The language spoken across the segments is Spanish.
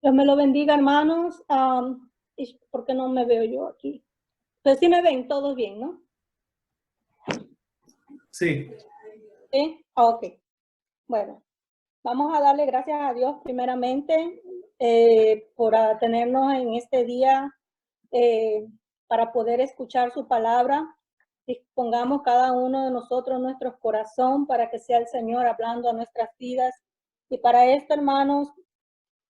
Dios me lo bendiga, hermanos. ¿Por qué no me veo yo aquí? Pues sí me ven todos bien, ¿no? Sí. Sí. Ok. Bueno, vamos a darle gracias a Dios primeramente por tenernos en este día eh, para poder escuchar su palabra. Dispongamos cada uno de nosotros nuestro corazón para que sea el Señor hablando a nuestras vidas. Y para esto, hermanos,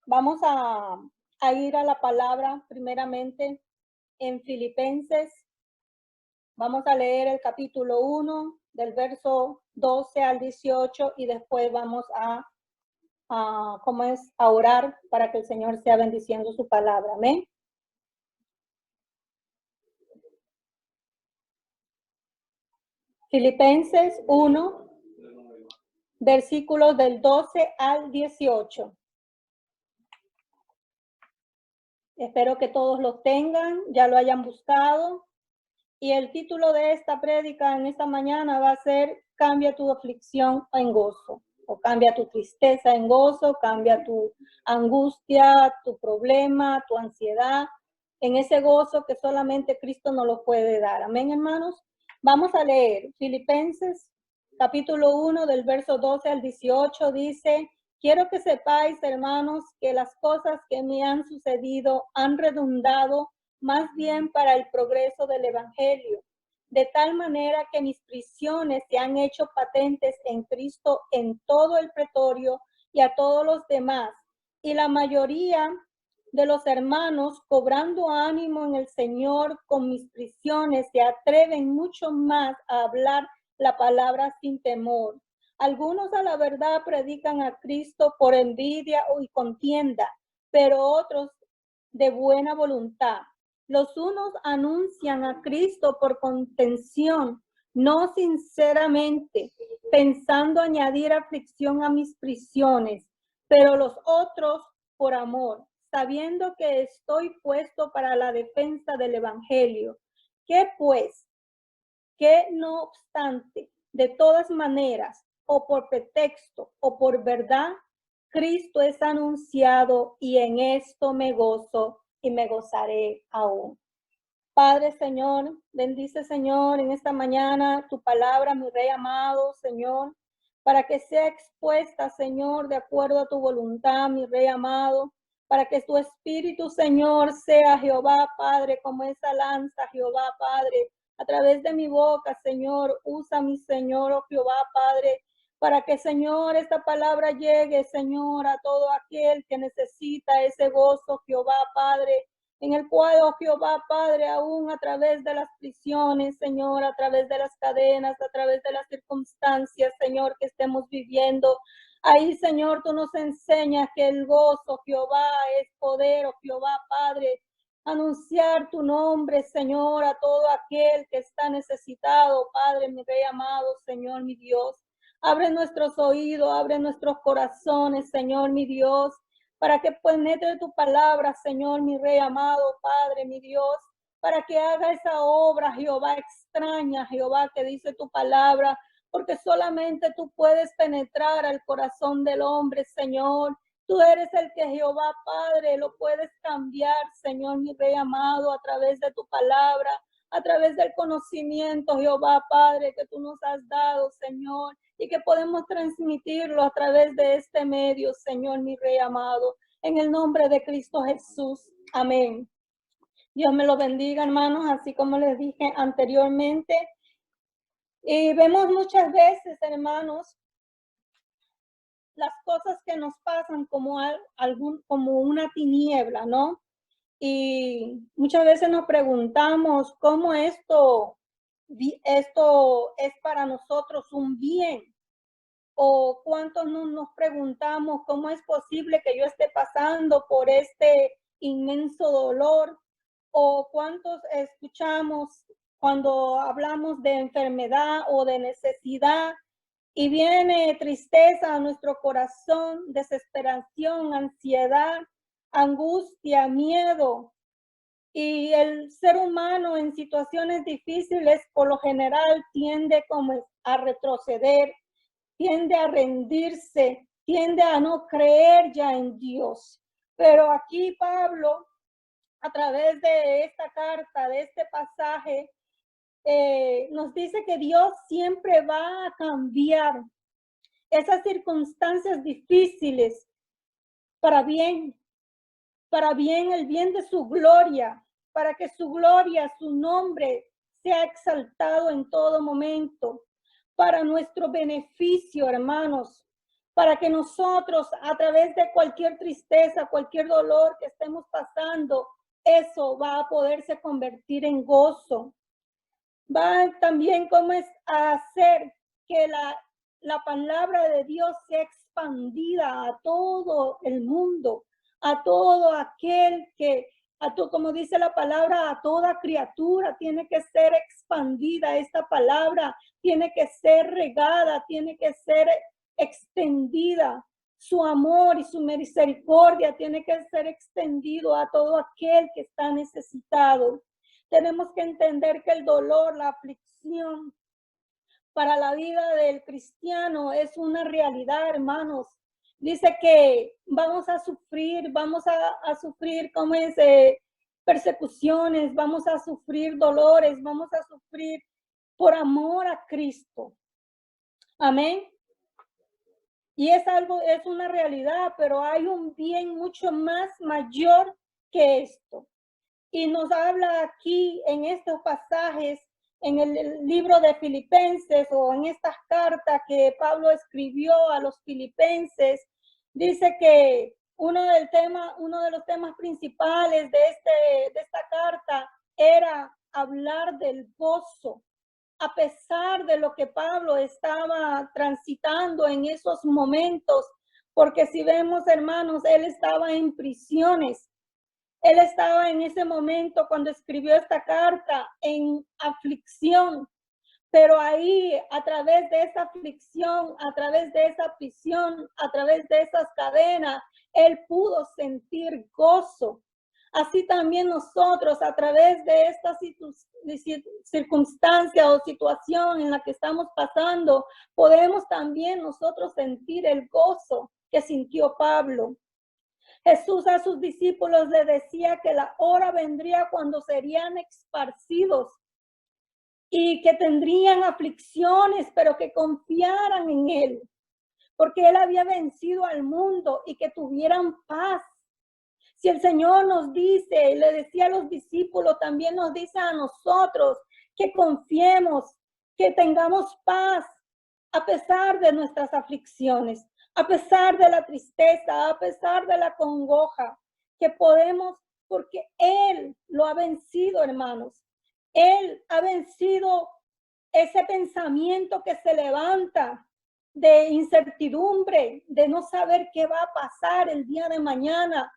vamos a ir a la palabra primeramente en Filipenses. Vamos a leer el capítulo 1 del verso 12 al 18 y después vamos a orar para que el Señor sea bendiciendo su palabra. Amén. Filipenses 1, versículos del 12 al 18. Espero que todos lo tengan, ya lo hayan buscado. Y el título de esta prédica en esta mañana va a ser Cambia tu aflicción en gozo, o cambia tu tristeza en gozo, cambia tu angustia, tu problema, tu ansiedad, en ese gozo que solamente Cristo nos lo puede dar. Amén, hermanos. Vamos a leer Filipenses capítulo 1 del verso 12 al 18. Dice: quiero que sepáis, hermanos, que las cosas que me han sucedido han redundado más bien para el progreso del evangelio, de tal manera que mis prisiones se han hecho patentes en Cristo en todo el pretorio y a todos los demás. Y la mayoría de los hermanos, cobrando ánimo en el Señor con mis prisiones, se atreven mucho más a hablar la palabra sin temor. Algunos a la verdad predican a Cristo por envidia y contienda, pero otros de buena voluntad. Los unos anuncian a Cristo por contención, no sinceramente, pensando añadir aflicción a mis prisiones, pero los otros por amor, sabiendo que estoy puesto para la defensa del evangelio. ¿Qué pues? Que no obstante, de todas maneras, o por pretexto o por verdad, Cristo es anunciado y en esto me gozo y me gozaré aún. Padre, Señor, bendice, Señor, en esta mañana tu palabra, mi Rey amado, Señor, para que sea expuesta, Señor, de acuerdo a tu voluntad, mi Rey amado, para que tu espíritu, Señor, sea Jehová, Padre, como esa lanza, Jehová, Padre, a través de mi boca, Señor, usa mi Señor, oh Jehová, Padre, para que, Señor, esta palabra llegue, Señor, a todo aquel que necesita ese gozo, Jehová, Padre, en el cual, oh Jehová, Padre, aún a través de las prisiones, Señor, a través de las cadenas, a través de las circunstancias, Señor, que estemos viviendo. Ahí, Señor, tú nos enseñas que el gozo, Jehová, es poder, oh Jehová, Padre, anunciar tu nombre, Señor, a todo aquel que está necesitado, Padre, mi Rey amado, Señor, mi Dios. Abre nuestros oídos, abre nuestros corazones, Señor, mi Dios, para que penetre tu palabra, Señor, mi Rey amado, Padre, mi Dios, para que haga esa obra, Jehová, extraña, Jehová, que dice tu palabra, porque solamente tú puedes penetrar al corazón del hombre, Señor. Tú eres el que, Jehová, Padre, lo puedes cambiar, Señor, mi Rey amado, a través de tu palabra, a través del conocimiento, Jehová, Padre, que tú nos has dado, Señor, y que podemos transmitirlo a través de este medio, Señor, mi Rey amado, en el nombre de Cristo Jesús. Amén. Dios me lo bendiga, hermanos, así como les dije anteriormente. Y vemos muchas veces, hermanos, las cosas que nos pasan como como una tiniebla, ¿no? Y muchas veces nos preguntamos cómo esto es para nosotros un bien. O cuántos nos preguntamos cómo es posible que yo esté pasando por este inmenso dolor, o cuántos escuchamos cuando hablamos de enfermedad o de necesidad y viene tristeza a nuestro corazón, desesperación, ansiedad, angustia, miedo. Y el ser humano en situaciones difíciles por lo general tiende como a retroceder, tiende a rendirse, tiende a no creer ya en Dios. Pero aquí Pablo, a través de esta carta, de este pasaje, nos dice que Dios siempre va a cambiar esas circunstancias difíciles para bien el bien de su gloria, para que su gloria, su nombre sea exaltado en todo momento, para nuestro beneficio, hermanos, para que nosotros, a través de cualquier tristeza, cualquier dolor que estemos pasando, eso va a poderse convertir en gozo. Va también como es a hacer que la palabra de Dios sea expandida a todo el mundo, a todo aquel que, como dice la palabra, a toda criatura tiene que ser expandida esta palabra, tiene que ser regada, tiene que ser extendida. Su amor y su misericordia tiene que ser extendido a todo aquel que está necesitado. Tenemos que entender que el dolor, la aflicción para la vida del cristiano es una realidad, hermanos. Dice que vamos a sufrir como es persecuciones, vamos a sufrir dolores, vamos a sufrir por amor a Cristo. Amén. Y es una realidad, pero hay un bien mucho más mayor que esto. Y nos habla aquí en estos pasajes, en el libro de Filipenses o en estas cartas que Pablo escribió a los filipenses, dice que uno de los temas principales de esta carta era hablar del gozo, a pesar de lo que Pablo estaba transitando en esos momentos, porque si vemos, hermanos, él estaba en prisiones. Él estaba en ese momento cuando escribió esta carta en aflicción, pero ahí a través de esa aflicción, a través de esa prisión, a través de esas cadenas, él pudo sentir gozo. Así también nosotros a través de esta circunstancia o situación en la que estamos pasando, podemos también nosotros sentir el gozo que sintió Pablo. Jesús a sus discípulos le decía que la hora vendría cuando serían esparcidos y que tendrían aflicciones, pero que confiaran en Él, porque Él había vencido al mundo y que tuvieran paz. Si el Señor nos dice, le decía a los discípulos, también nos dice a nosotros que confiemos, que tengamos paz a pesar de nuestras aflicciones, a pesar de la tristeza, a pesar de la congoja, que podemos, porque Él lo ha vencido, hermanos. Él ha vencido ese pensamiento que se levanta de incertidumbre, de no saber qué va a pasar el día de mañana.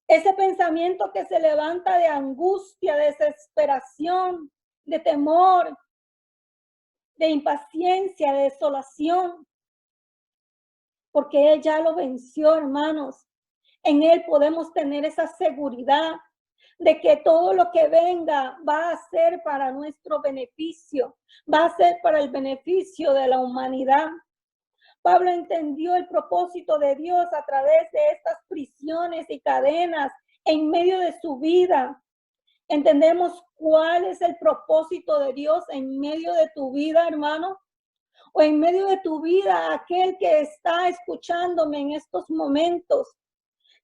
Ese pensamiento que se levanta de angustia, de desesperación, de temor, de impaciencia, de desolación. Porque Él ya lo venció, hermanos. En Él podemos tener esa seguridad de que todo lo que venga va a ser para nuestro beneficio, va a ser para el beneficio de la humanidad. Pablo entendió el propósito de Dios a través de estas prisiones y cadenas en medio de su vida. ¿Entendemos cuál es el propósito de Dios en medio de tu vida, hermano? O en medio de tu vida, aquel que está escuchándome en estos momentos.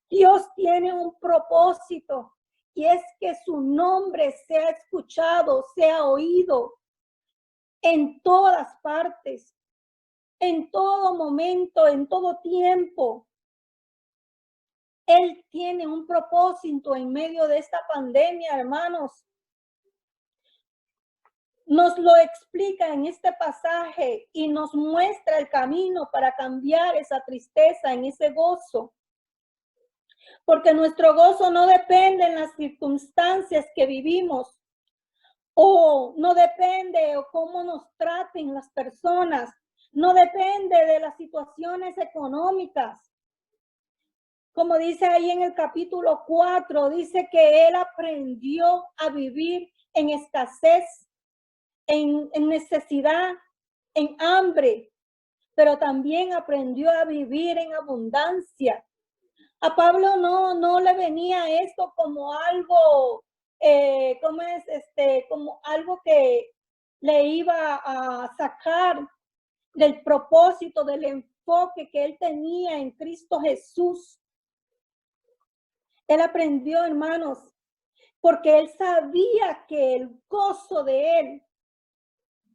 Dios tiene un propósito y es que su nombre sea escuchado, sea oído en todas partes, en todo momento, en todo tiempo. Él tiene un propósito en medio de esta pandemia, hermanos. Nos lo explica en este pasaje y nos muestra el camino para cambiar esa tristeza en ese gozo. Porque nuestro gozo no depende en las circunstancias que vivimos o no depende o cómo nos traten las personas, no depende de las situaciones económicas. Como dice ahí en el capítulo 4, dice que él aprendió a vivir en escasez, en necesidad, en hambre, pero también aprendió a vivir en abundancia. A Pablo no le venía esto como algo, como algo que le iba a sacar del propósito, del enfoque que él tenía en Cristo Jesús. Él aprendió, hermanos, porque él sabía que el gozo de él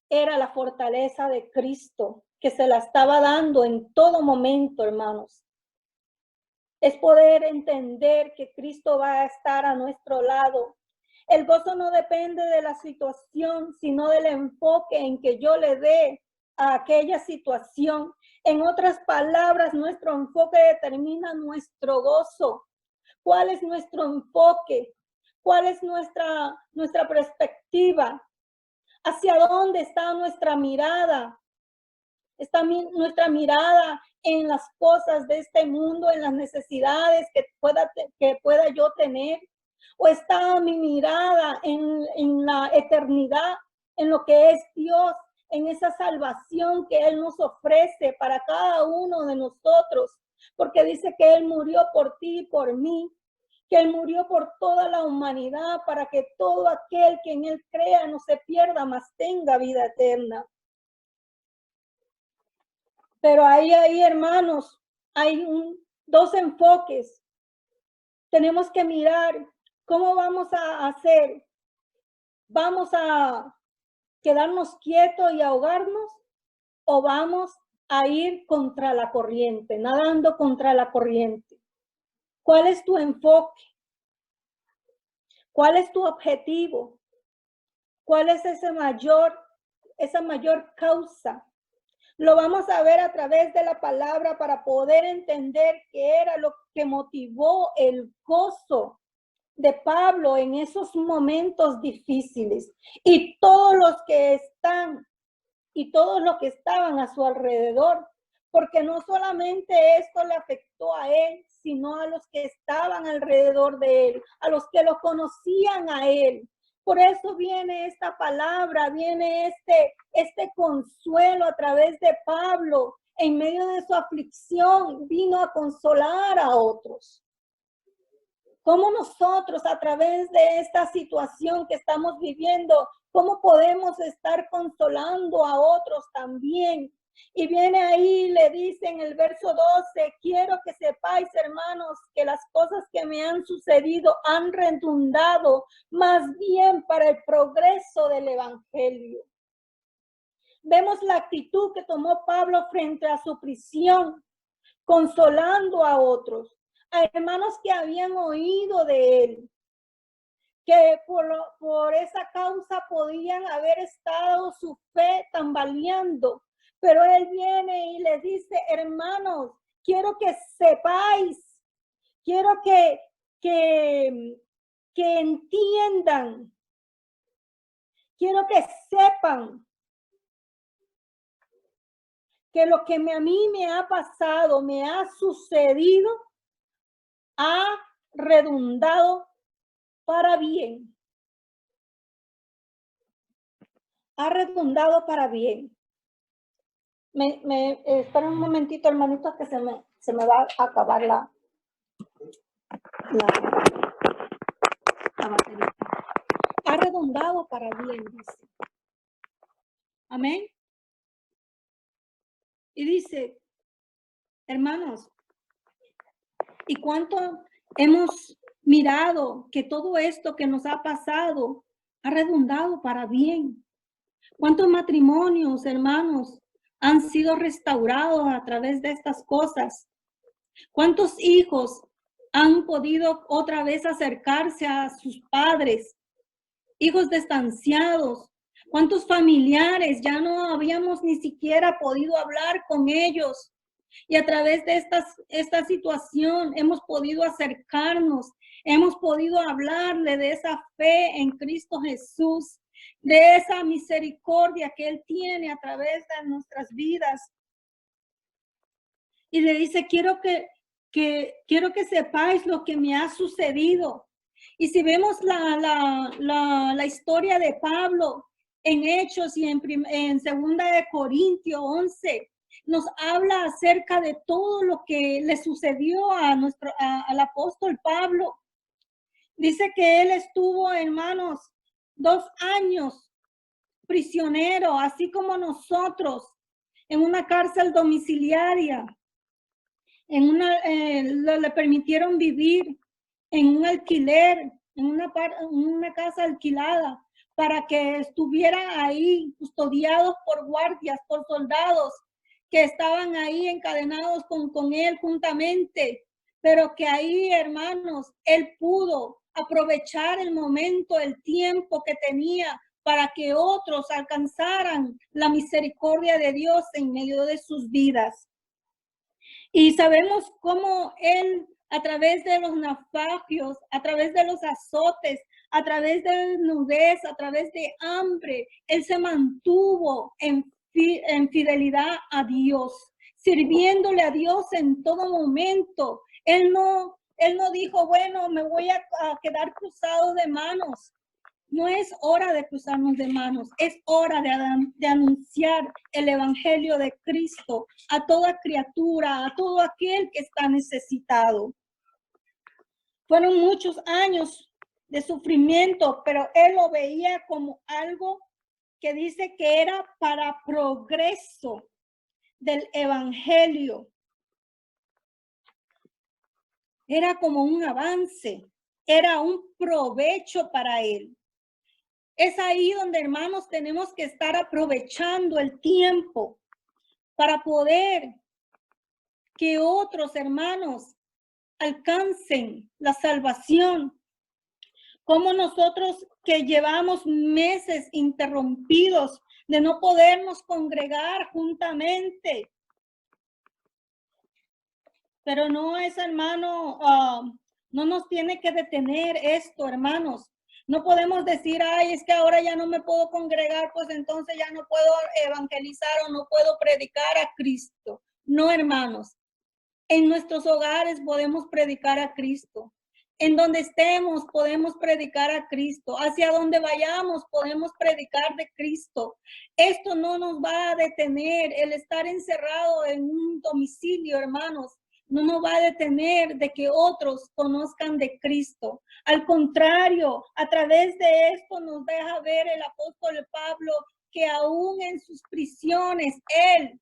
era la fortaleza de Cristo, que se la estaba dando en todo momento, hermanos. Es poder entender que Cristo va a estar a nuestro lado. El gozo no depende de la situación, sino del enfoque en que yo le dé a aquella situación. En otras palabras, nuestro enfoque determina nuestro gozo. ¿Cuál es nuestro enfoque? ¿Cuál es nuestra perspectiva? ¿Hacia dónde está nuestra mirada? ¿Está nuestra mirada en las cosas de este mundo, en las necesidades que pueda yo tener? ¿O está mi mirada en la eternidad, en lo que es Dios, en esa salvación que Él nos ofrece para cada uno de nosotros? Porque dice que Él murió por ti y por mí, que Él murió por toda la humanidad para que todo aquel que en Él crea no se pierda, mas tenga vida eterna. Pero ahí, hermanos, hay dos enfoques. Tenemos que mirar cómo vamos a hacer. ¿Vamos a quedarnos quietos y ahogarnos? ¿O vamos a ir contra la corriente, nadando contra la corriente? ¿Cuál es tu enfoque? ¿Cuál es tu objetivo? ¿Cuál es esa mayor causa? Lo vamos a ver a través de la palabra para poder entender qué era lo que motivó el gozo de Pablo en esos momentos difíciles. Y todos los que estaban a su alrededor, porque no solamente esto le afectó a él, sino a los que estaban alrededor de él, a los que lo conocían a él. Por eso viene esta palabra, viene este consuelo a través de Pablo. En medio de su aflicción, vino a consolar a otros. ¿Cómo nosotros, a través de esta situación que estamos viviendo, cómo podemos estar consolando a otros también? Y viene ahí, le dice en el verso 12, quiero que sepáis, hermanos, que las cosas que me han sucedido han redundado más bien para el progreso del evangelio. Vemos la actitud que tomó Pablo frente a su prisión, consolando a otros, a hermanos que habían oído de él, que por esa causa podían haber estado su fe tambaleando. Pero él viene y les dice, hermanos, quiero que sepáis, quiero que entiendan, quiero que sepan que lo que a mí me ha pasado, me ha sucedido, ha redundado para bien. Ha redundado para bien. Espera un momentito, hermanitos, que se me va a acabar la batería. Ha redundado para bien, dice. Amén. Y dice, hermanos, ¿y cuánto hemos mirado que todo esto que nos ha pasado ha redundado para bien? ¿Cuántos matrimonios, hermanos, han sido restaurados a través de estas cosas? ¿Cuántos hijos han podido otra vez acercarse a sus padres? Hijos distanciados. ¿Cuántos familiares ya no habíamos ni siquiera podido hablar con ellos? Y a través de esta situación hemos podido acercarnos, hemos podido hablarle de esa fe en Cristo Jesús, de esa misericordia que Él tiene a través de nuestras vidas. Y le dice, quiero que sepáis lo que me ha sucedido. Y si vemos la historia de Pablo en Hechos y en 2 de Corintios 11, nos habla acerca de todo lo que le sucedió al apóstol Pablo. Dice que él estuvo, hermanos, 2 años prisionero, así como nosotros, en una cárcel domiciliaria. Le permitieron vivir en un alquiler, en una casa alquilada, para que estuvieran ahí custodiados por guardias, por soldados que estaban ahí encadenados con él juntamente, pero que ahí, hermanos, él pudo aprovechar el momento, el tiempo que tenía para que otros alcanzaran la misericordia de Dios en medio de sus vidas. Y sabemos cómo él, a través de los naufragios, a través de los azotes, a través de desnudez, a través de hambre, él se mantuvo en fidelidad a Dios, sirviéndole a Dios en todo momento. Él no dijo, bueno, me voy a quedar cruzado de manos. No es hora de cruzarnos de manos, es hora de anunciar el evangelio de Cristo a toda criatura, a todo aquel que está necesitado. Fueron muchos años de sufrimiento, pero él lo veía como algo que dice que era para progreso del evangelio. Era como un avance, era un provecho para él. Es ahí donde, hermanos, tenemos que estar aprovechando el tiempo para poder que otros hermanos alcancen la salvación. Como nosotros que llevamos meses interrumpidos de no podernos congregar juntamente. Pero no es, hermano, no nos tiene que detener esto, hermanos. No podemos decir, ay, es que ahora ya no me puedo congregar, pues entonces ya no puedo evangelizar o no puedo predicar a Cristo. No, hermanos. En nuestros hogares podemos predicar a Cristo. En donde estemos podemos predicar a Cristo. Hacia donde vayamos podemos predicar de Cristo. Esto no nos va a detener. El estar encerrado en un domicilio, hermanos, no nos va a detener de que otros conozcan de Cristo. Al contrario, a través de esto nos deja ver el apóstol Pablo que aún en sus prisiones, él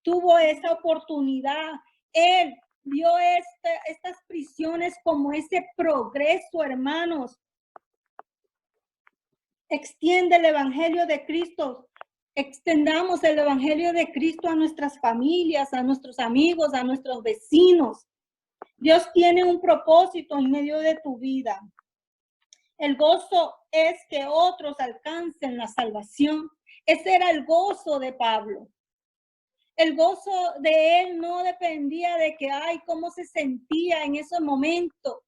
tuvo esa oportunidad. Él vio estas prisiones como ese progreso, hermanos. Extiende el evangelio de Cristo. Extendamos el evangelio de Cristo a nuestras familias, a nuestros amigos, a nuestros vecinos. Dios tiene un propósito en medio de tu vida. El gozo es que otros alcancen la salvación. Ese era el gozo de Pablo. El gozo de él no dependía de que, ay, cómo se sentía en ese momento.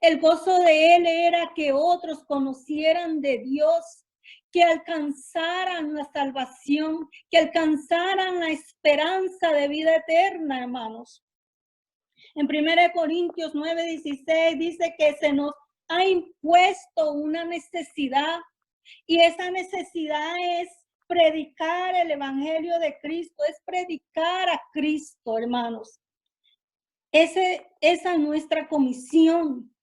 El gozo de él era que otros conocieran de Dios, que alcanzaran la salvación, que alcanzaran la esperanza de vida eterna, hermanos. En 1 Corintios 9:16 dice que se nos ha impuesto una necesidad y esa necesidad es predicar el evangelio de Cristo, es predicar a Cristo, hermanos. Esa es nuestra comisión.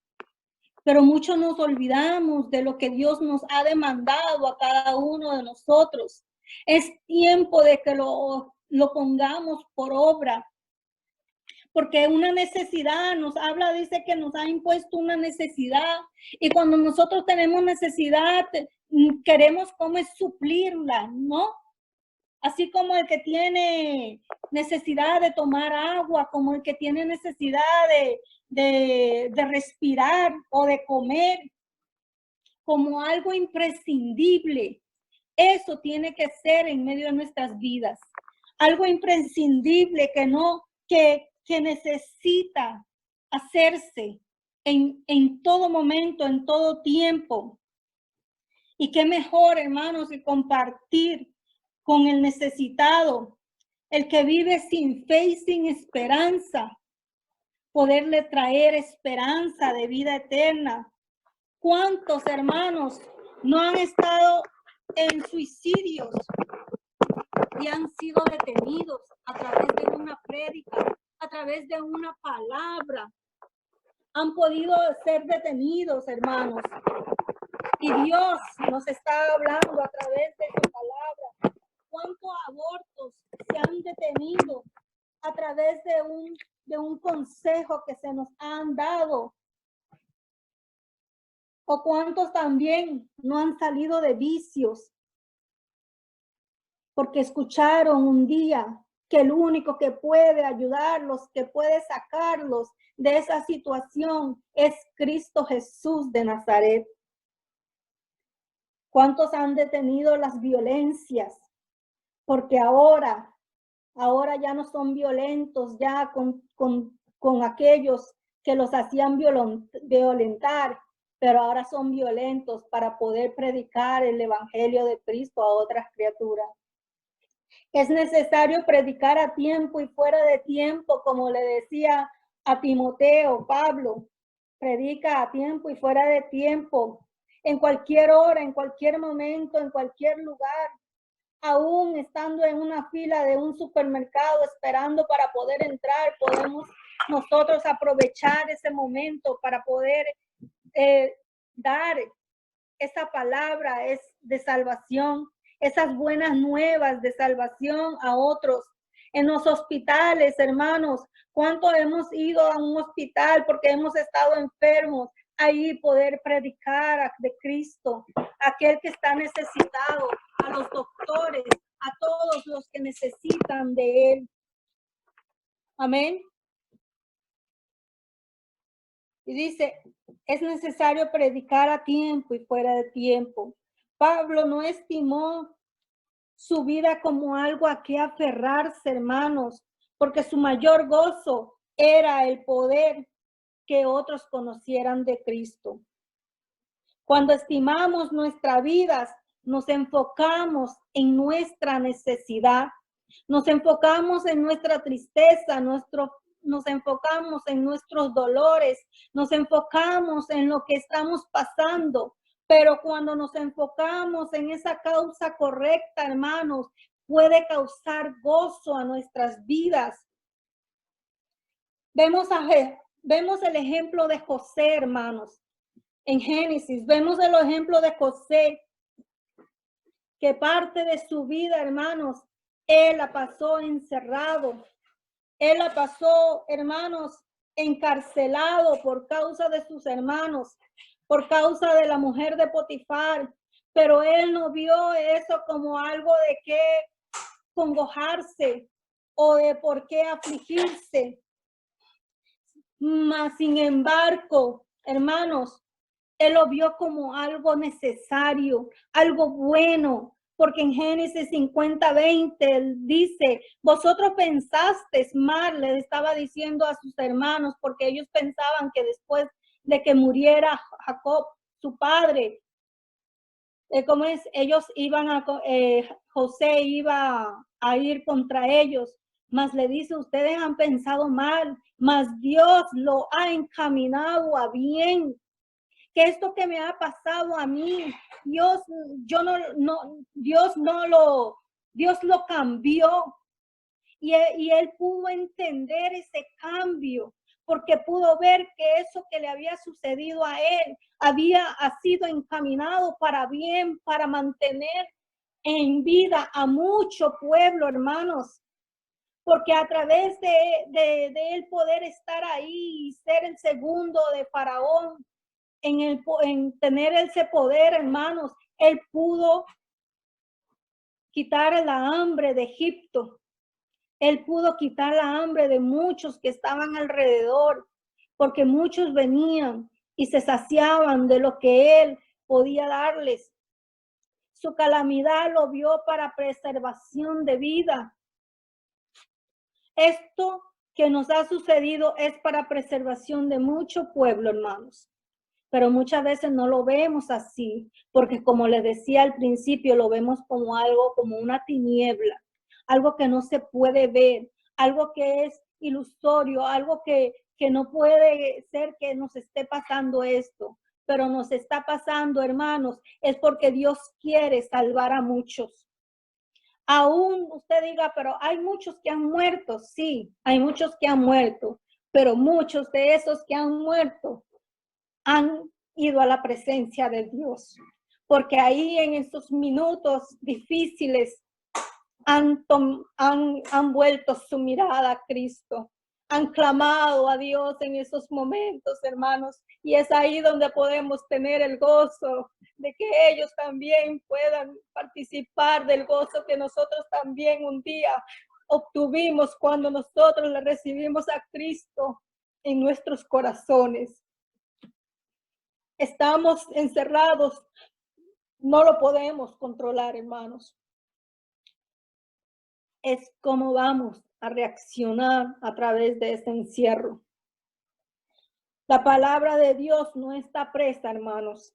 Pero muchos nos olvidamos de lo que Dios nos ha demandado a cada uno de nosotros. Es tiempo de que lo pongamos por obra. Porque una necesidad nos habla, dice que nos ha impuesto una necesidad. Y cuando nosotros tenemos necesidad, queremos cómo es suplirla, ¿no? Así como el que tiene necesidad de tomar agua, como el que tiene necesidad de respirar o de comer, como algo imprescindible. Eso tiene que ser en medio de nuestras vidas. Algo imprescindible que necesita hacerse en todo momento, en todo tiempo. Y qué mejor, hermanos, que compartir con el necesitado, el que vive sin fe y sin esperanza, poderle traer esperanza de vida eterna. ¿Cuántos hermanos no han estado en suicidios y han sido detenidos a través de una prédica, a través de una palabra. Han podido ser detenidos, hermanos. Y Dios nos está hablando a través de su palabra. ¿Cuántos abortos se han detenido a través de un consejo que se nos han dado? ¿O cuántos también no han salido de vicios? Porque escucharon un día que el único que puede ayudarlos, que puede sacarlos de esa situación es Cristo Jesús de Nazaret. ¿Cuántos han detenido las violencias? Porque ahora ya no son violentos ya con aquellos que los hacían violentar, pero ahora son violentos para poder predicar el evangelio de Cristo a otras criaturas. Es necesario predicar a tiempo y fuera de tiempo, como le decía a Timoteo, Pablo, predica a tiempo y fuera de tiempo, en cualquier hora, en cualquier momento, en cualquier lugar, aún estando en una fila de un supermercado esperando para poder entrar, podemos nosotros aprovechar ese momento para poder dar esa palabra de salvación, esas buenas nuevas de salvación a otros. En los hospitales, hermanos, ¿cuánto hemos ido a un hospital porque hemos estado enfermos? Ahí poder predicar de Cristo, aquel que está necesitado, a los doctores, a todos los que necesitan de Él. Amén. Y dice, es necesario predicar a tiempo y fuera de tiempo. Pablo no estimó su vida como algo a que aferrarse, hermanos, porque su mayor gozo era el poder que otros conocieran de Cristo. Cuando estimamos nuestras vidas, nos enfocamos en nuestra necesidad, nos enfocamos en nuestra tristeza, nos enfocamos en nuestros dolores, nos enfocamos en lo que estamos pasando. Pero cuando nos enfocamos en esa causa correcta, hermanos, puede causar gozo a nuestras vidas. Vemos el ejemplo de José, hermanos. En Génesis vemos el ejemplo de José, que parte de su vida, hermanos, él la pasó encerrado. Él la pasó, hermanos, encarcelado por causa de sus hermanos, por causa de la mujer de Potifar. Pero él no vio eso como algo de qué congojarse o de por qué afligirse. Mas, sin embargo, hermanos, él lo vio como algo necesario, algo bueno, porque en Génesis 50:20 él dice, vosotros pensasteis mal, le estaba diciendo a sus hermanos, porque ellos pensaban que después de que muriera Jacob, su padre, ellos iban José iba a ir contra ellos, mas le dice, ustedes han pensado mal, mas Dios lo ha encaminado a bien. Que esto que me ha pasado a mí, Dios lo cambió. Y él pudo entender ese cambio, porque pudo ver que eso que le había sucedido a él había sido encaminado para bien, para mantener en vida a mucho pueblo, hermanos. Porque a través de él poder estar ahí y ser el segundo de Faraón, en tener ese poder, hermanos, él pudo quitar la hambre de Egipto. Él pudo quitar la hambre de muchos que estaban alrededor, porque muchos venían y se saciaban de lo que él podía darles. Su calamidad lo vio para preservación de vida. Esto que nos ha sucedido es para preservación de mucho pueblo, hermanos. Pero muchas veces no lo vemos así, porque como les decía al principio, lo vemos como algo, como una tiniebla, algo que no se puede ver, algo que es ilusorio, algo que no puede ser que nos esté pasando esto, pero nos está pasando, hermanos, es porque Dios quiere salvar a muchos. Aún usted diga, pero hay muchos que han muerto. Sí, hay muchos que han muerto, pero muchos de esos que han muerto han ido a la presencia de Dios, porque ahí en esos minutos difíciles han vuelto su mirada a Cristo, han clamado a Dios en esos momentos, hermanos, y es ahí donde podemos tener el gozo de que ellos también puedan participar del gozo que nosotros también un día obtuvimos cuando nosotros le recibimos a Cristo en nuestros corazones. Estamos encerrados, no lo podemos controlar, hermanos. Es cómo vamos a reaccionar a través de ese encierro. La palabra de Dios no está presa, hermanos.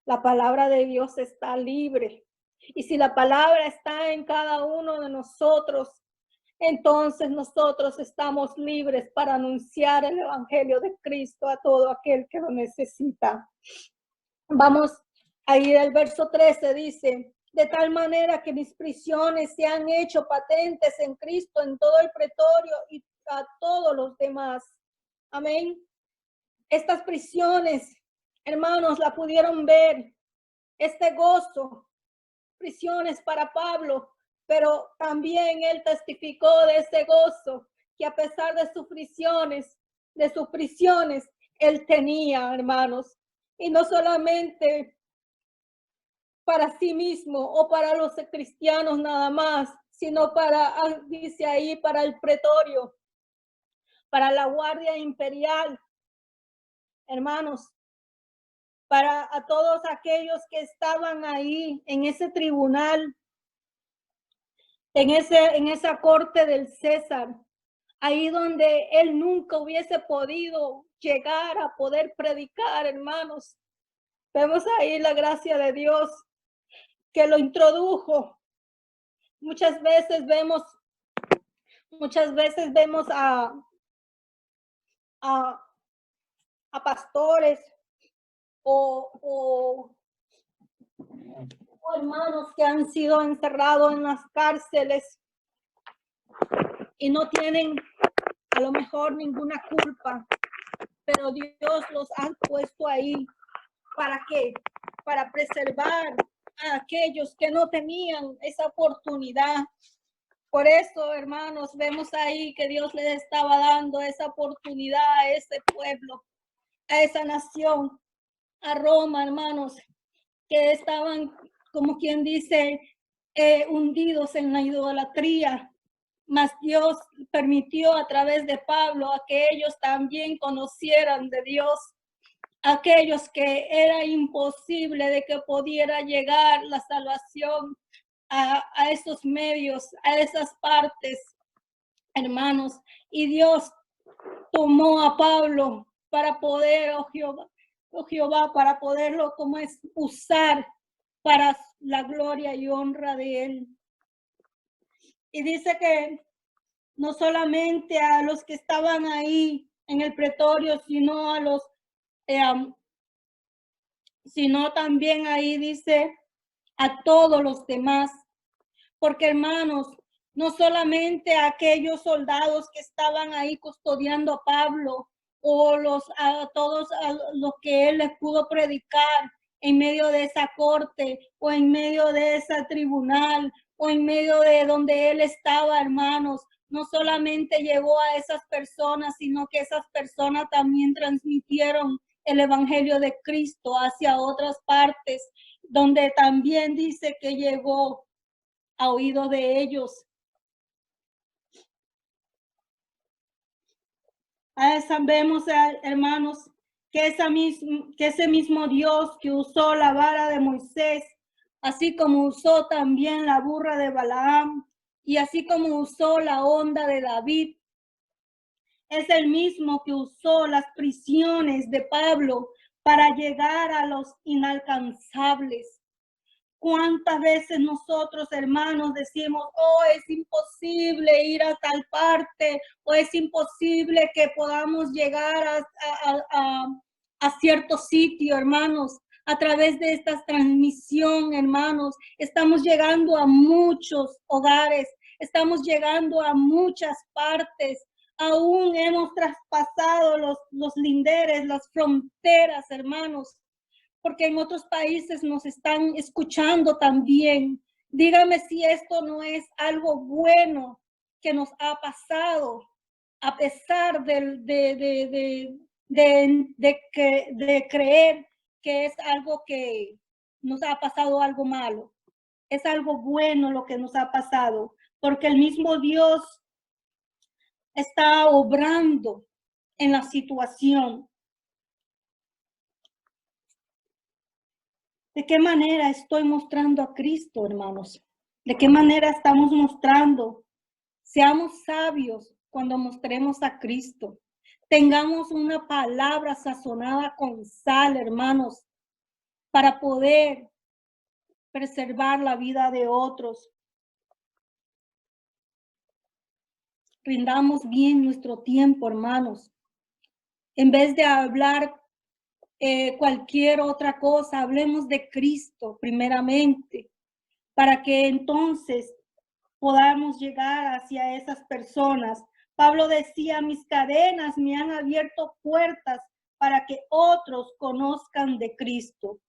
La palabra de Dios está libre. Y si la palabra está en cada uno de nosotros, entonces nosotros estamos libres para anunciar el evangelio de Cristo a todo aquel que lo necesita. Vamos a ir al verso 13, dice: de tal manera que mis prisiones se han hecho patentes en Cristo en todo el pretorio y a todos los demás. Amén. Estas prisiones, hermanos, la pudieron ver, este gozo, prisiones para Pablo, pero también él testificó de ese gozo que a pesar de sus prisiones, él tenía, hermanos, y no solamente para sí mismo o para los cristianos nada más, sino para, dice ahí, para el pretorio, para la guardia imperial, hermanos, para a todos aquellos que estaban ahí en ese tribunal, en esa corte del César, ahí donde él nunca hubiese podido llegar a poder predicar, hermanos. Vemos ahí la gracia de Dios que lo introdujo. Muchas veces vemos a pastores o hermanos que han sido encerrados en las cárceles y no tienen a lo mejor ninguna culpa, pero Dios los ha puesto ahí. ¿Para qué? Para preservar a aquellos que no tenían esa oportunidad. Por eso, hermanos, vemos ahí que Dios les estaba dando esa oportunidad a ese pueblo, a esa nación, a Roma, hermanos, que estaban, como quien dice, hundidos en la idolatría. Mas Dios permitió a través de Pablo a que ellos también conocieran de Dios, aquellos que era imposible de que pudiera llegar la salvación a esos medios, a esas partes, hermanos. Y Dios tomó a Pablo para poder, Jehová, para poderlo como es usar para la gloria y honra de él. Y dice que no solamente a los que estaban ahí en el pretorio, sino a los, sino también ahí dice a todos los demás. Porque, hermanos, no solamente a aquellos soldados que estaban ahí custodiando a Pablo o a todos a los que él les pudo predicar en medio de esa corte o en medio de ese tribunal o en medio de donde él estaba, hermanos. No solamente llegó a esas personas, sino que esas personas también transmitieron el evangelio de Cristo hacia otras partes, donde también dice que llegó a oído de ellos. Sabemos, hermanos, que ese mismo Dios que usó la vara de Moisés, así como usó también la burra de Balaam y así como usó la onda de David, es el mismo que usó las prisiones de Pablo para llegar a los inalcanzables. ¿Cuántas veces nosotros, hermanos, decimos, oh, es imposible ir a tal parte, o es imposible que podamos llegar a cierto sitio, hermanos? A través de esta transmisión, hermanos, estamos llegando a muchos hogares, estamos llegando a muchas partes. Aún hemos traspasado los linderes, las fronteras, hermanos, porque en otros países nos están escuchando también. Dígame si esto no es algo bueno que nos ha pasado, a pesar de creer que es algo que nos ha pasado algo malo. Es algo bueno lo que nos ha pasado, porque el mismo Dios está obrando en la situación. ¿De qué manera estoy mostrando a Cristo, hermanos? ¿De qué manera estamos mostrando? Seamos sabios cuando mostremos a Cristo. Tengamos una palabra sazonada con sal, hermanos, para poder preservar la vida de otros. Rindamos bien nuestro tiempo, hermanos. En vez de hablar cualquier otra cosa, hablemos de Cristo primeramente, para que entonces podamos llegar hacia esas personas. Pablo decía, mis cadenas me han abierto puertas para que otros conozcan de Cristo.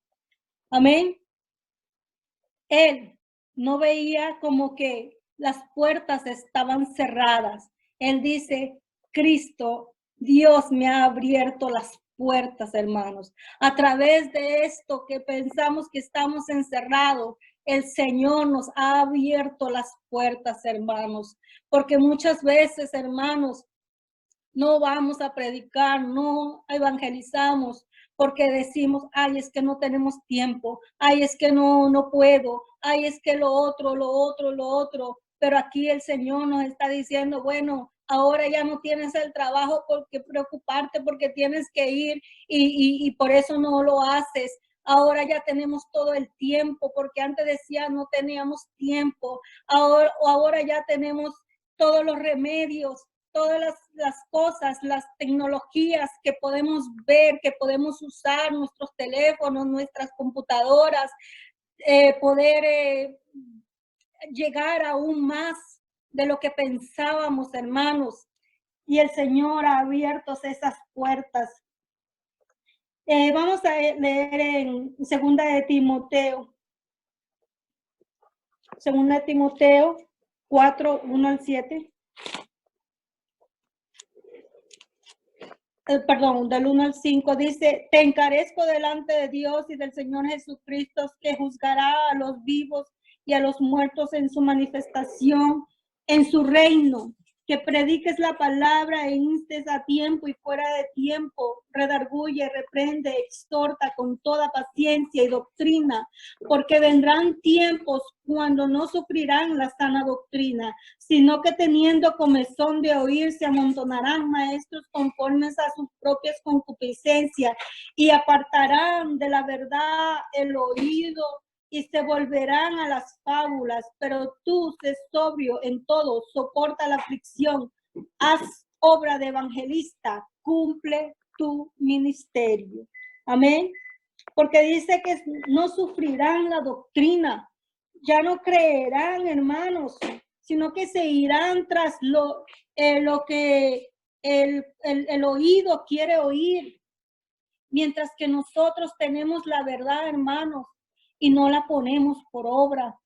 Amén. Él no veía como que las puertas estaban cerradas. Él dice, Cristo, Dios me ha abierto las puertas, hermanos. A través de esto que pensamos que estamos encerrados, el Señor nos ha abierto las puertas, hermanos. Porque muchas veces, hermanos, no vamos a predicar, no evangelizamos, porque decimos, ay, es que no tenemos tiempo, ay, es que no puedo, ay, es que lo otro. Pero aquí el Señor nos está diciendo, bueno, ahora ya no tienes el trabajo por qué preocuparte, porque tienes que ir y por eso no lo haces. Ahora ya tenemos todo el tiempo, porque antes decía no teníamos tiempo. Ahora ya tenemos todos los remedios, todas las cosas, las tecnologías que podemos ver, que podemos usar, nuestros teléfonos, nuestras computadoras, poder llegar aún más de lo que pensábamos, hermanos. Y el Señor ha abierto esas puertas. Vamos a leer en Segunda de Timoteo 4, 1 al 7. Perdón, del 1 al 5, dice, te encarezco delante de Dios y del Señor Jesucristo, que juzgará a los vivos y a los muertos en su manifestación, en su reino, que prediques la palabra e instes a tiempo y fuera de tiempo, redarguye, reprende, exhorta con toda paciencia y doctrina, porque vendrán tiempos cuando no sufrirán la sana doctrina, sino que teniendo comezón de oír, se amontonarán maestros conformes a sus propias concupiscencias y apartarán de la verdad el oído y se volverán a las fábulas. Pero tú, sé sobrio en todo, soporta la aflicción, haz obra de evangelista, cumple tu ministerio. Amén. Porque dice que no sufrirán la doctrina, ya no creerán, hermanos, sino que se irán tras lo que el oído quiere oír, mientras que nosotros tenemos la verdad, hermanos, y no la ponemos por obra.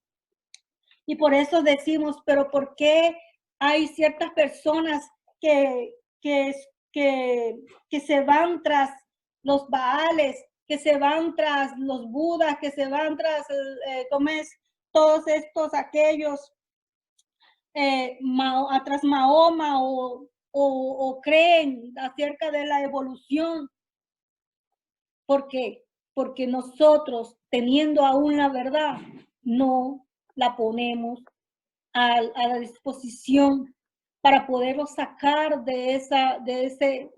Y por eso decimos, pero ¿por qué hay ciertas personas que se van tras los Baales, que se van tras los Budas, que se van tras, todos estos, aquellos, tras Mahoma o creen acerca de la evolución? ¿Por qué? Porque nosotros, teniendo aún la verdad, no la ponemos a la disposición para poderlo sacar de ese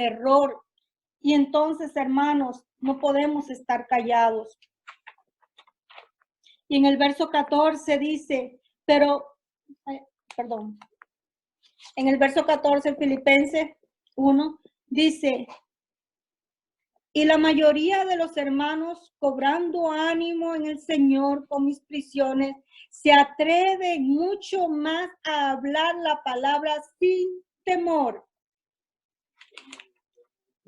error. Y entonces, hermanos, no podemos estar callados. Y en el verso 14 dice, en el verso 14, Filipenses 1, dice, Y la mayoría de los hermanos, cobrando ánimo en el Señor con mis prisiones, se atreven mucho más a hablar la palabra sin temor.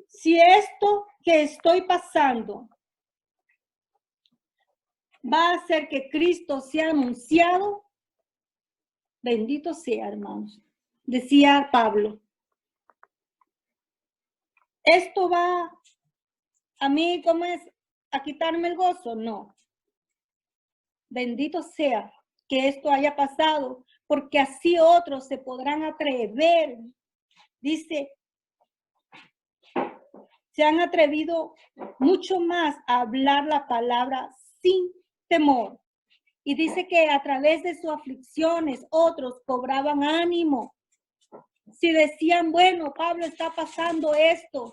Si esto que estoy pasando va a hacer que Cristo sea anunciado, bendito sea, hermanos. Decía Pablo, ¿esto va a mí, cómo es, a quitarme el gozo? No. Bendito sea que esto haya pasado, porque así otros se podrán atrever. Dice, se han atrevido mucho más a hablar la palabra sin temor. Y dice que a través de sus aflicciones otros cobraban ánimo. Si decían, bueno, Pablo está pasando esto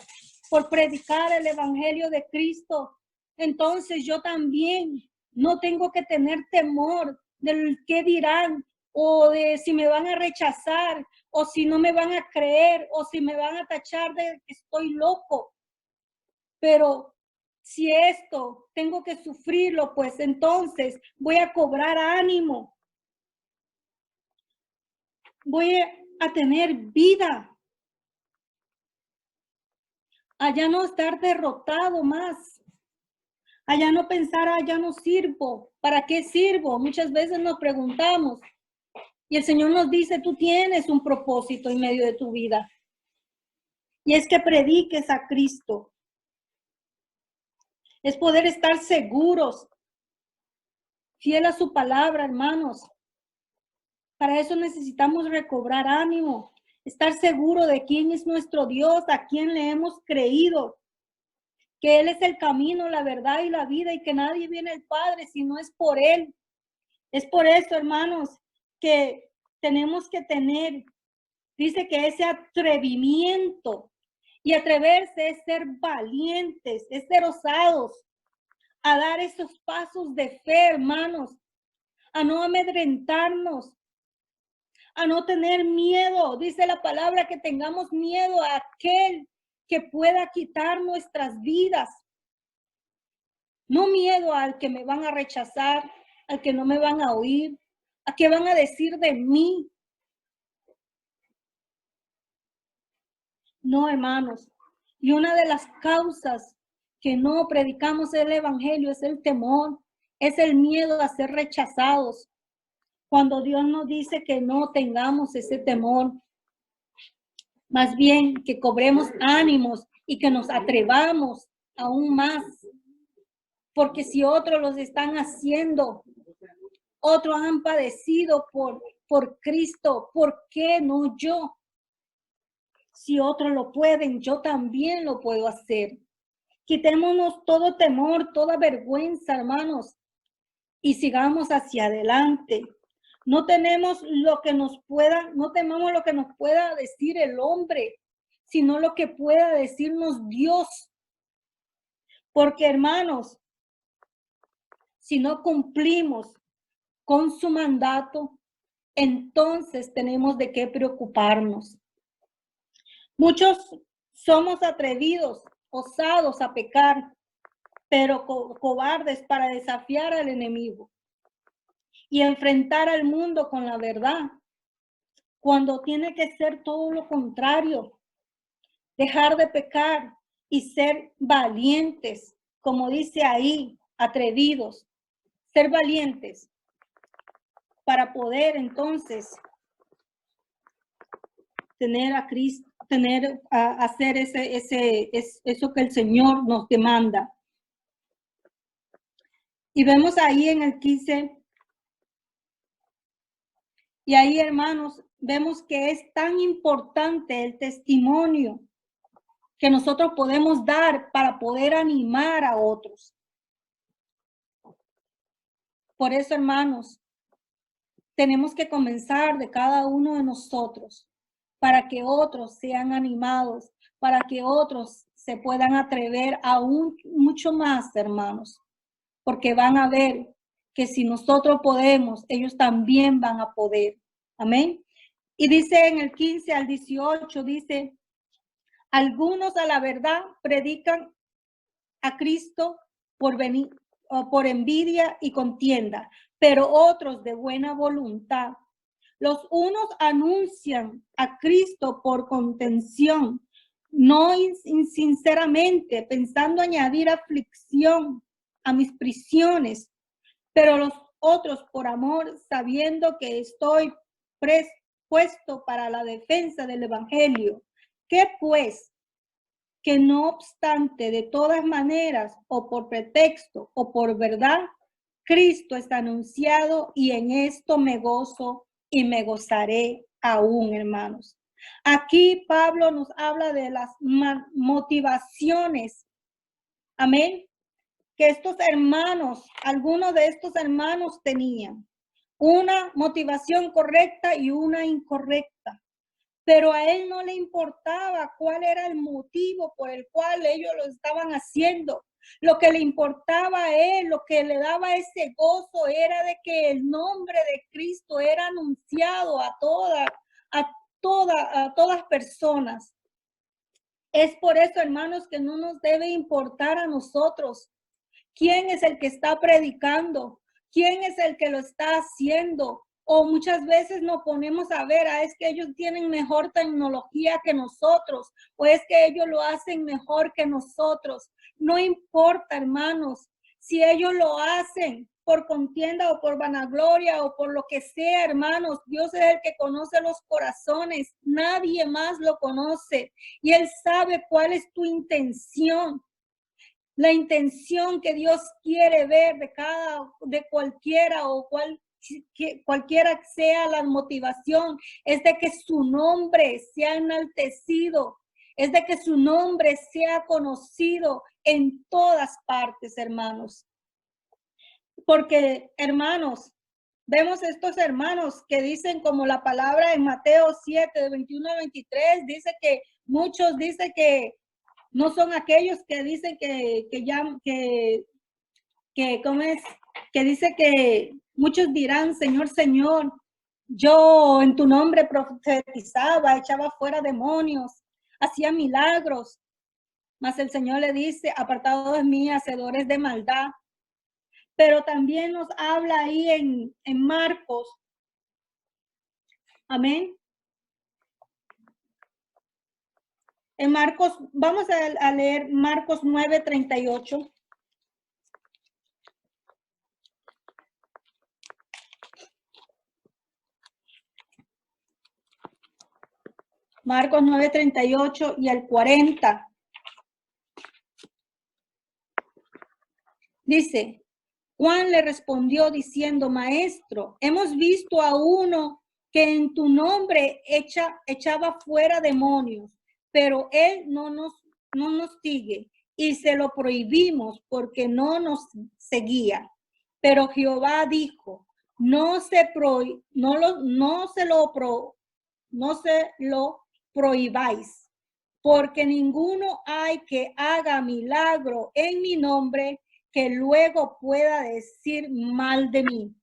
por predicar el evangelio de Cristo, entonces yo también no tengo que tener temor del qué dirán, o de si me van a rechazar, o si no me van a creer, o si me van a tachar de que estoy loco. Pero si esto tengo que sufrirlo, pues entonces voy a cobrar ánimo. Voy a tener vida. Allá no estar derrotado más. Allá no pensar, ya no sirvo. ¿Para qué sirvo? Muchas veces nos preguntamos. Y el Señor nos dice, tú tienes un propósito en medio de tu vida. Y es que prediques a Cristo. Es poder estar seguros, fiel a su palabra, hermanos. Para eso necesitamos recobrar ánimo, estar seguro de quién es nuestro Dios, a quién le hemos creído, que Él es el camino, la verdad y la vida, y que nadie viene al Padre si no es por Él. Es por eso, hermanos, que tenemos que tener, dice que ese atrevimiento, y atreverse es ser valientes, es ser osados, a dar esos pasos de fe, hermanos, a no amedrentarnos, a no tener miedo. Dice la palabra que tengamos miedo a aquel que pueda quitar nuestras vidas. No miedo al que me van a rechazar, al que no me van a oír, a qué van a decir de mí. No, hermanos. Y una de las causas que no predicamos el evangelio es el temor, es el miedo a ser rechazados. Cuando Dios nos dice que no tengamos ese temor, más bien que cobremos ánimos y que nos atrevamos aún más. Porque si otros los están haciendo, otros han padecido por Cristo, ¿por qué no yo? Si otros lo pueden, yo también lo puedo hacer. Quitémonos todo temor, toda vergüenza, hermanos, y sigamos hacia adelante. No tenemos lo que nos pueda, no temamos lo que nos pueda decir el hombre, sino lo que pueda decirnos Dios. Porque, hermanos, si no cumplimos con su mandato, entonces tenemos de qué preocuparnos. Muchos somos atrevidos, osados a pecar, pero cobardes para desafiar al enemigo y enfrentar al mundo con la verdad, cuando tiene que ser todo lo contrario, dejar de pecar y ser valientes, como dice ahí, atrevidos, ser valientes para poder entonces tener a Cristo, hacer eso que el Señor nos demanda. Y vemos ahí en el 15, y ahí, hermanos, vemos que es tan importante el testimonio que nosotros podemos dar para poder animar a otros. Por eso, hermanos, tenemos que comenzar de cada uno de nosotros para que otros sean animados, para que otros se puedan atrever aún mucho más, hermanos, porque van a ver que si nosotros podemos, ellos también van a poder. Amén. Y dice en el 15 al 18, dice, algunos a la verdad predican a Cristo por envidia y contienda, pero otros de buena voluntad. Los unos anuncian a Cristo por contención, no sinceramente, pensando añadir aflicción a mis prisiones, pero los otros por amor, sabiendo que estoy puesto para la defensa del evangelio. ¿Qué pues? Que no obstante, de todas maneras, o por pretexto o por verdad, Cristo está anunciado y en esto me gozo y me gozaré aún, hermanos. Aquí Pablo nos habla de las motivaciones, amén, que estos hermanos, algunos de estos hermanos tenían una motivación correcta y una incorrecta. Pero a él no le importaba cuál era el motivo por el cual ellos lo estaban haciendo. Lo que le importaba a él, lo que le daba ese gozo era de que el nombre de Cristo era anunciado a todas personas. Es por eso, hermanos, que no nos debe importar a nosotros quién es el que está predicando, quién es el que lo está haciendo. O muchas veces nos ponemos a ver, es que ellos tienen mejor tecnología que nosotros, o es que ellos lo hacen mejor que nosotros. No importa, hermanos, si ellos lo hacen por contienda o por vanagloria o por lo que sea, hermanos, Dios es el que conoce los corazones, nadie más lo conoce y Él sabe cuál es tu intención. La intención que Dios quiere ver de cualquiera o cualquiera sea la motivación, es de que su nombre sea enaltecido, es de que su nombre sea conocido en todas partes, hermanos. Porque, hermanos, vemos estos hermanos que dicen, como la palabra en Mateo 7, de 21 a 23, dice que muchos dicen que no son aquellos que dicen ¿cómo es? Que dice que muchos dirán, Señor, Señor, yo en tu nombre profetizaba, echaba fuera demonios, hacía milagros. Mas el Señor le dice, apartados de mí, hacedores de maldad. Pero también nos habla ahí en Marcos. Amén. En Marcos, vamos a leer Marcos 9:38. Marcos 9:38 y el 40. Dice, Juan le respondió diciendo, Maestro, hemos visto a uno que en tu nombre echaba fuera demonios, pero él no nos sigue y se lo prohibimos porque no nos seguía. Pero Jehová dijo, no se lo prohibáis, porque ninguno hay que haga milagro en mi nombre que luego pueda decir mal de mí.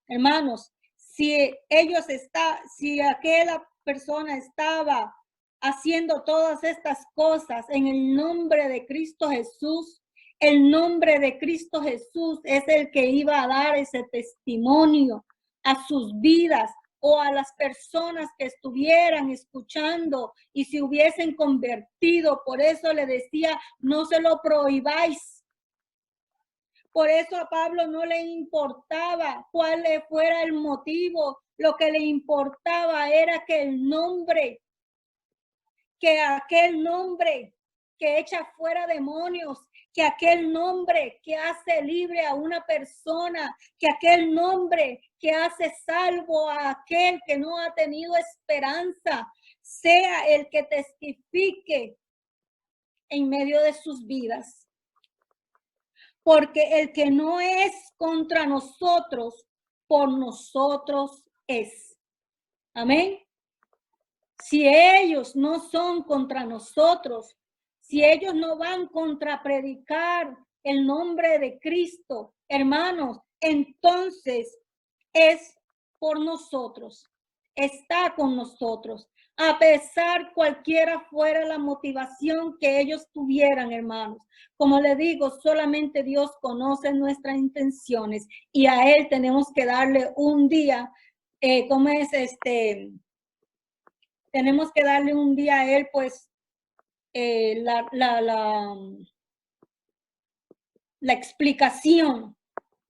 Hermanos, si aquella persona estaba haciendo todas estas cosas en el nombre de Cristo Jesús, el nombre de Cristo Jesús es el que iba a dar ese testimonio a sus vidas o a las personas que estuvieran escuchando y se hubiesen convertido. Por eso le decía, no se lo prohibáis. Por eso a Pablo no le importaba cuál fuera el motivo. Lo que le importaba era que aquel nombre que echa fuera demonios, que aquel nombre que hace libre a una persona, que aquel nombre que hace salvo a aquel que no ha tenido esperanza, sea el que testifique en medio de sus vidas. Porque el que no es contra nosotros, por nosotros es. Amén. Si ellos no son contra nosotros, si ellos no van contra predicar el nombre de Cristo, hermanos, entonces es por nosotros, está con nosotros. a pesar cualquiera fuera la motivación que ellos tuvieran, hermanos. Como le digo, solamente Dios conoce nuestras intenciones y a Él tenemos que darle un día, tenemos que darle un día a Él, pues, la explicación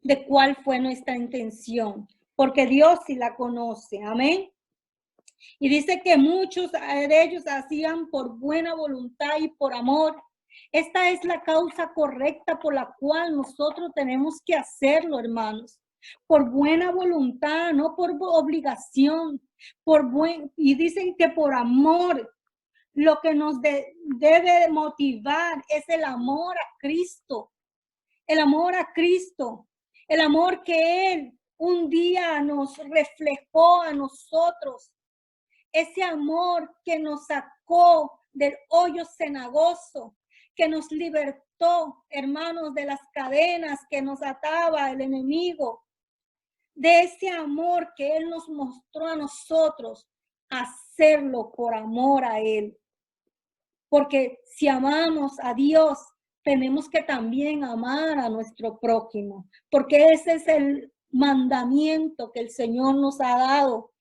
de cuál fue nuestra intención, porque Dios sí la conoce, amén. Y dice que muchos de ellos hacían por buena voluntad y por amor. Esta es la causa correcta por la cual nosotros tenemos que hacerlo, hermanos. Por buena voluntad, no por obligación. Y dicen que por amor. Lo que nos debe motivar es el amor a Cristo. El amor a Cristo. El amor que Él un día nos reflejó a nosotros. Ese amor que nos sacó del hoyo cenagoso, que nos libertó, hermanos, de las cadenas que nos ataba el enemigo, de ese amor que Él nos mostró a nosotros, hacerlo por amor a Él. Porque si amamos a Dios, tenemos que también amar a nuestro prójimo, porque ese es el mandamiento que el Señor nos ha dado.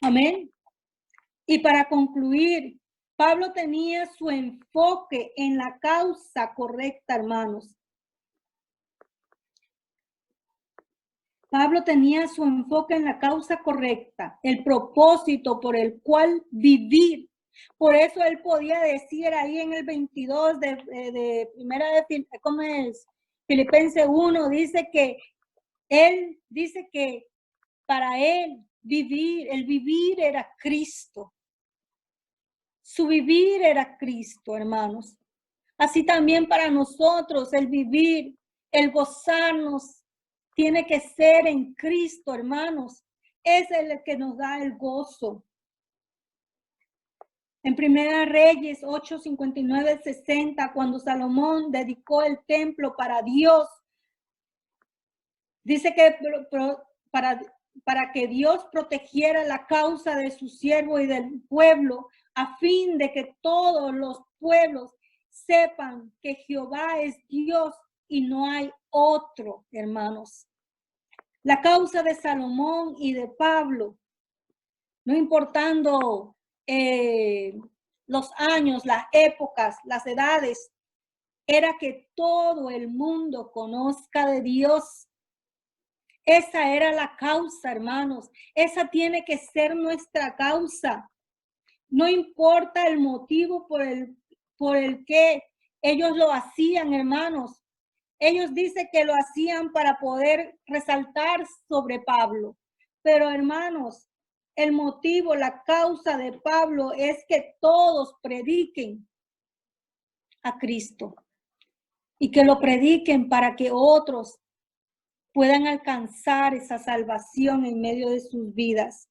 Amén. Y para concluir, Pablo tenía su enfoque en la causa correcta, hermanos. Pablo tenía su enfoque en la causa correcta, el propósito por el cual vivir. Por eso él podía decir ahí en el 22 de primera de, ¿cómo es? Filipenses 1, dice que él dice que para él vivir, el vivir era Cristo. Su vivir era Cristo, hermanos. Así también para nosotros el vivir, el gozarnos, tiene que ser en Cristo, hermanos. Es el que nos da el gozo. En Primera Reyes 8, 59, 60, cuando Salomón dedicó el templo para Dios, dice que para que Dios protegiera la causa de su siervo y del pueblo, a fin de que todos los pueblos sepan que Jehová es Dios y no hay otro, hermanos. La causa de Salomón y de Pablo, no importando los años, las épocas, las edades, era que todo el mundo conozca de Dios. Esa era la causa, hermanos. Esa tiene que ser nuestra causa. No importa el motivo por el que ellos lo hacían, hermanos. Ellos dicen que lo hacían para poder resaltar sobre Pablo. Pero, hermanos, el motivo, la causa de Pablo es que todos prediquen a Cristo y que lo prediquen para que otros puedan alcanzar esa salvación en medio de sus vidas.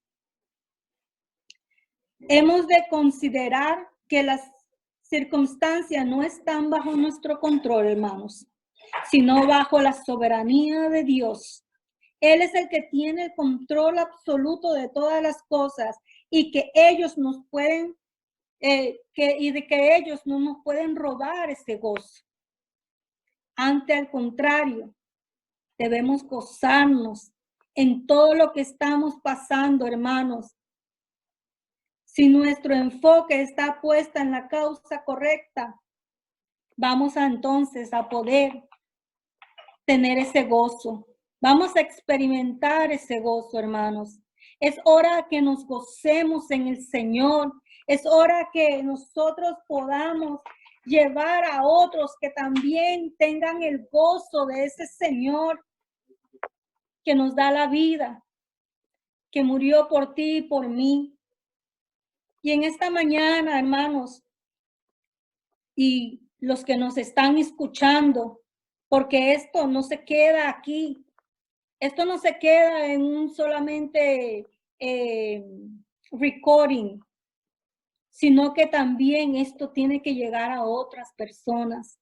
Hemos de considerar que las circunstancias no están bajo nuestro control, hermanos, sino bajo la soberanía de Dios. Él es el que tiene el control absoluto de todas las cosas y que ellos nos pueden, ellos no nos pueden robar ese gozo. Al contrario, debemos gozarnos en todo lo que estamos pasando, hermanos. Si nuestro enfoque está puesto en la causa correcta, vamos entonces a poder tener ese gozo. Vamos a experimentar ese gozo, hermanos. Es hora que nos gocemos en el Señor. Es hora que nosotros podamos llevar a otros que también tengan el gozo de ese Señor que nos da la vida, que murió por ti y por mí. Y en esta mañana, hermanos, y los que nos están escuchando, porque esto no se queda aquí. Esto no se queda en un solamente recording, sino que también esto tiene que llegar a otras personas.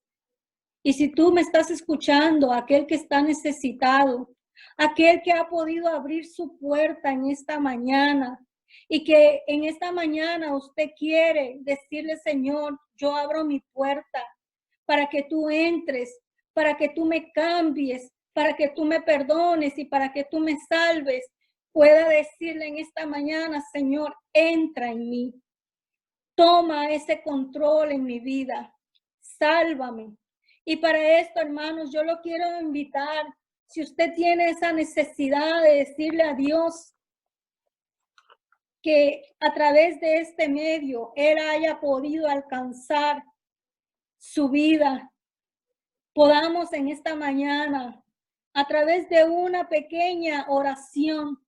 Y si tú me estás escuchando, aquel que está necesitado, aquel que ha podido abrir su puerta en esta mañana, y que en esta mañana usted quiere decirle, Señor, yo abro mi puerta para que tú entres, para que tú me cambies, para que tú me perdones y para que tú me salves, pueda decirle en esta mañana, Señor, entra en mí, toma ese control en mi vida, sálvame. Y para esto, hermanos, yo lo quiero invitar, si usted tiene esa necesidad de decirle a Dios que a través de este medio Él haya podido alcanzar su vida, podamos en esta mañana, a través de una pequeña oración,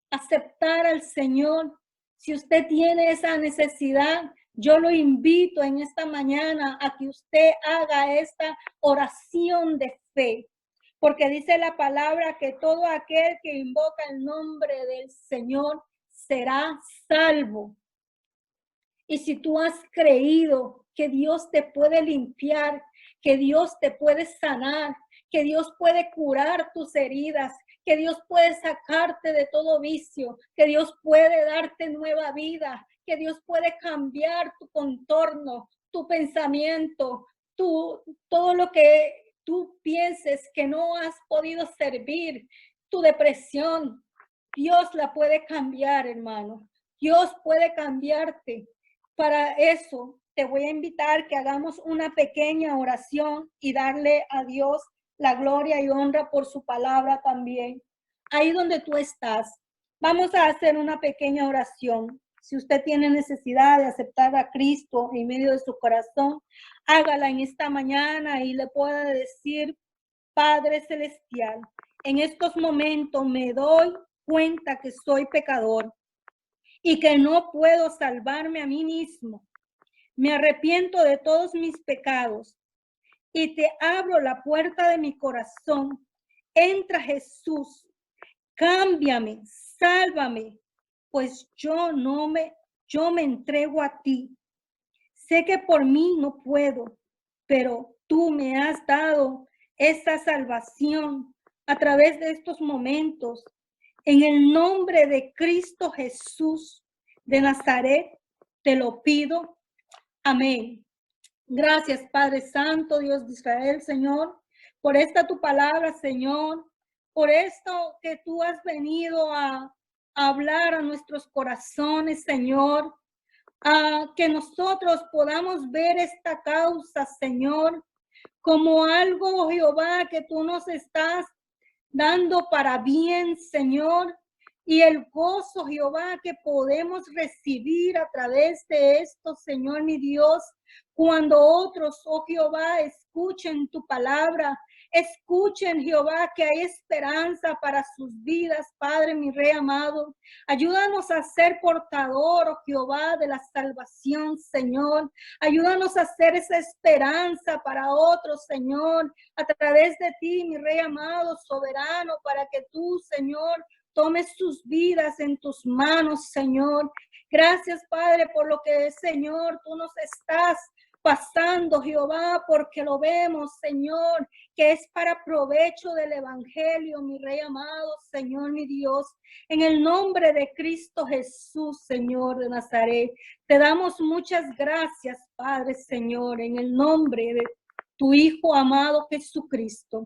aceptar al Señor. Si usted tiene esa necesidad, yo lo invito en esta mañana a que usted haga esta oración de fe, porque dice la palabra que todo aquel que invoca el nombre del Señor será salvo. Y si tú has creído que Dios te puede limpiar, que Dios te puede sanar, que Dios puede curar tus heridas, que Dios puede sacarte de todo vicio, que Dios puede darte nueva vida, que Dios puede cambiar tu contorno, tu pensamiento, todo lo que tú pienses que no has podido servir, tu depresión, Dios la puede cambiar, hermano. Dios puede cambiarte. Para eso te voy a invitar que hagamos una pequeña oración y darle a Dios la gloria y honra por su palabra también. Ahí donde tú estás, vamos a hacer una pequeña oración. Si usted tiene necesidad de aceptar a Cristo en medio de su corazón, hágala en esta mañana y le pueda decir, Padre Celestial, en estos momentos me doy cuenta que soy pecador y que no puedo salvarme a mí mismo. Me arrepiento de todos mis pecados y te abro la puerta de mi corazón. Entra, Jesús, cámbiame, sálvame, pues yo me entrego a ti. Sé que por mí no puedo, pero tú me has dado esa salvación a través de estos momentos. En el nombre de Cristo Jesús de Nazaret, te lo pido. Amén. Gracias, Padre Santo, Dios de Israel, Señor, por esta tu palabra, Señor, por esto que tú has venido a hablar a nuestros corazones, Señor, a que nosotros podamos ver esta causa, Señor, como algo, Jehová, que tú nos estás dando para bien, Señor, y el gozo, Jehová, que podemos recibir a través de esto, Señor, mi Dios, cuando otros, oh Jehová, escuchen tu palabra, escuchen, Jehová, que hay esperanza para sus vidas, Padre, mi Rey amado. Ayúdanos a ser portador, oh Jehová, de la salvación, Señor. Ayúdanos a ser esa esperanza para otros, Señor, a través de ti, mi Rey amado, soberano, para que tú, Señor, tomes sus vidas en tus manos, Señor. Gracias, Padre, por lo que, Señor, tú nos estás pasando, Jehová, porque lo vemos, Señor, que es para provecho del evangelio, mi Rey amado, Señor, mi Dios. En el nombre de Cristo Jesús, Señor de Nazaret, te damos muchas gracias, Padre, Señor, en el nombre de tu Hijo amado Jesucristo.